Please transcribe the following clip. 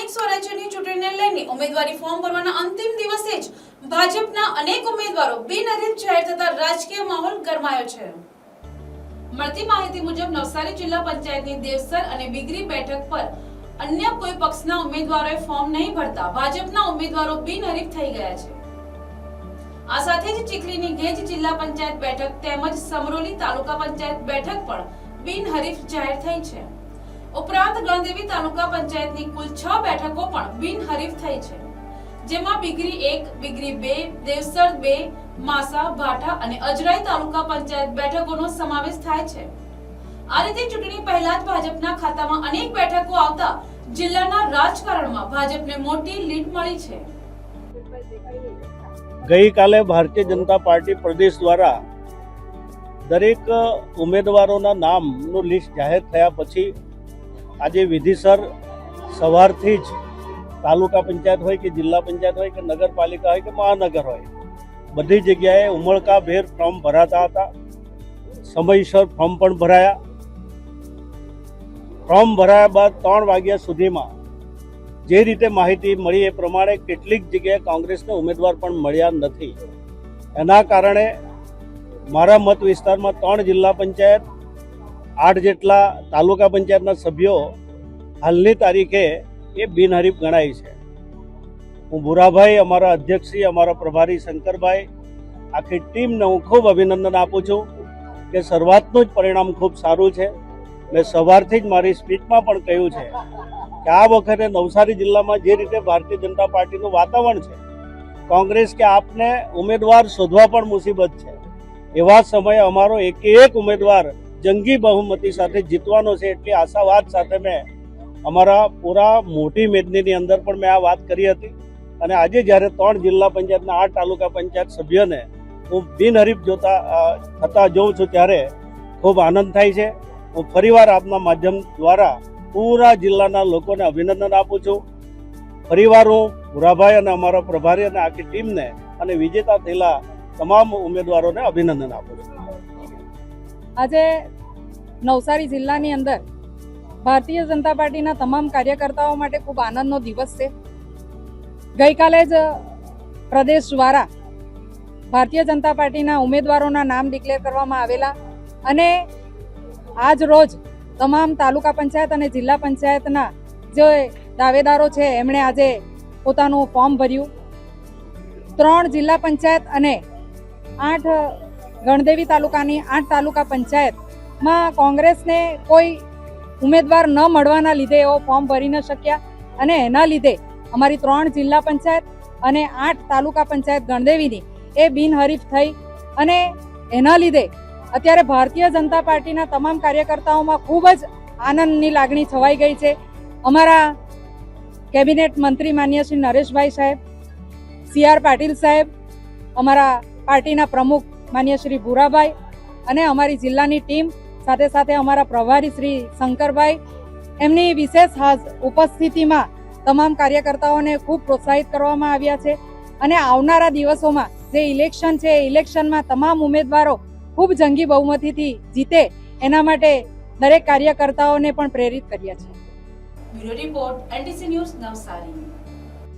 સ્થાનિક સ્વરાજ્યની ચૂંટણીને લઈને ઉમેદવારી ફોર્મ ભરવાના અંતિમ દિવસે જ ભાજપના અનેક ઉમેદવારો બિનહરીફ જાહેર થતા રાજકીય માહોલ ગરમાયો છે। મળતી માહિતી મુજબ નવસારી જિલ્લા પંચાયતની દેવસર અને બિગરી બેઠક પર અન્ય કોઈ પક્ષના ઉમેદવારોએ ફોર્મ નહીં ભરતા ભાજપના ઉમેદવારો બિનહરીફ થઈ ગયા છે। આ સાથે જ ચીખલીની ગેજ જિલ્લા પંચાયત બેઠક તેમજ સમરોલી તાલુકા પંચાયત બેઠક પણ બિનહરીફ જાહેર થઈ છે। ઉપરાંત ગણદેવી તાલુકા પંચાયતની કુલ 6 બેઠકો પણ બિનહરીફ થઈ છે, જેમાં બિગરી 1, બિગરી 2, દેવસર 2, માસા, ભાઠા અને અજરાઈ તાલુકા પંચાયત બેઠકોનો સમાવેશ થાય છે। આ રીતે ચૂંટણી પહેલા જ ભાજપના ખાતામાં અનેક બેઠકો આવતા જિલ્લાના રાજકારણમાં ભાજપને મોટી લીડ મળી છે। ગઈકાલે ભારતીય જનતા પાર્ટી પ્રદેશ દ્વારા દરેક ઉમેદવારોના નામનું લિસ્ટ જાહેર થયા પછી આજે વિધિસર સવારથી જ તાલુકા પંચાયત હોય કે જિલ્લા પંચાયત હોય કે નગરપાલિકા હોય કે મહાનગર હોય, બધી જગ્યાએ ઉમળકાભેર ફોર્મ ભરાતા હતા। સમયસર ફોર્મ પણ ભરાયા। ફોર્મ ભરાયા બાદ 3 વાગ્યા સુધીમાં જે રીતે માહિતી મળી એ પ્રમાણે કેટલીક જગ્યાએ કોંગ્રેસના ઉમેદવાર પણ મળ્યા નથી। એના કારણે મારા મત વિસ્તારમાં 3 જિલ્લા પંચાયત, 8 જેટલા તાલુકા પંચાયતના સભ્યો હાલની તારીખે એ બિનહરીફ ગણાય છે। હું ભૂરાભાઈ, અમારા અધ્યક્ષશ્રી, અમારા પ્રભારી શંકરભાઈ, આખી ટીમને હું ખૂબ અભિનંદન આપું છું કે શરૂઆતનું જ પરિણામ ખૂબ સારું છે। મેં સવારથી જ મારી સ્પીચમાં પણ કહ્યું છે કે આ વખતે નવસારી જિલ્લામાં જે રીતે ભારતીય જનતા પાર્ટીનું વાતાવરણ છે, કોંગ્રેસ કે આપને ઉમેદવાર શોધવા પણ મુસીબત છે, એવા સમયે અમારો એક ઉમેદવાર જંગી બહુમતી સાથે જીતવાનો છે એટલી આશાવાદ સાથે મેં અમારા પૂરા મોટી મેદનીની અંદર પણ મેં આ વાત કરી હતી। અને આજે જ્યારે 3 જિલ્લા પંચાયતના 8 તાલુકા પંચાયત સભ્યોને હું બિનહરીફ થતા જોઉં છું ત્યારે ખૂબ આનંદ થાય છે। હું ફરીવાર આપના માધ્યમ દ્વારા પૂરા જિલ્લાના લોકોને અભિનંદન આપું છું। ફરીવાર હું ભૂરાભાઈ અને અમારા પ્રભારી અને આખી ટીમને અને વિજેતા થયેલા તમામ ઉમેદવારોને અભિનંદન આપું છું। આજે નવસારી જિલ્લાની અંદર ભારતીય જનતા પાર્ટીના તમામ કાર્યકર્તાઓ માટે ખૂબ આનંદનો દિવસ છે। ગઈકાલે જ પ્રદેશ દ્વારા ભારતીય જનતા પાર્ટીના ઉમેદવારોના નામ ડિક્લેર કરવામાં આવેલા અને આજ રોજ તમામ તાલુકા પંચાયત અને જિલ્લા પંચાયતના જે દાવેદારો છે એમણે આજે પોતાનું ફોર્મ ભર્યું। 3 જિલ્લા પંચાયત અને 8 ગણદેવી તાલુકાની 8 તાલુકા પંચાયતમાં કોંગ્રેસને કોઈ ઉમેદવાર ન મળવાના લીધે એવો ફોર્મ ભરી ન શક્યા અને એના લીધે અમારી 3 જિલ્લા પંચાયત અને 8 તાલુકા પંચાયત ગણદેવીની એ બિનહરીફ થઈ અને એના લીધે અત્યારે ભારતીય જનતા પાર્ટીના તમામ કાર્યકર્તાઓમાં ખૂબ જ આનંદની લાગણી છવાઈ ગઈ છે। અમારા કેબિનેટ મંત્રી માન્ય શ્રી નરેશભાઈ સાહેબ, CR પાટીલ સાહેબ, અમારા પાર્ટીના પ્રમુખ માન્ય શ્રી ભૂરાભાઈ અને અમારી જિલ્લાની ટીમ સાથે સાથે અમારા પ્રભારી શ્રી શંકરભાઈ, એમની વિશેષ ઉપસ્થિતિમાં તમામ કાર્યકર્તાઓને ખૂબ પ્રોત્સાહિત કરવામાં આવ્યા છે। અને આવનારા દિવસોમાં જે ઇલેક્શન છે એ ઇલેક્શનમાં તમામ ઉમેદવારો ખૂબ જંગી બહુમતીથી જીતે એના માટે દરેક કાર્યકર્તાઓને પણ પ્રેરિત કર્યા છે। Bureau report, NTC news, Navsari.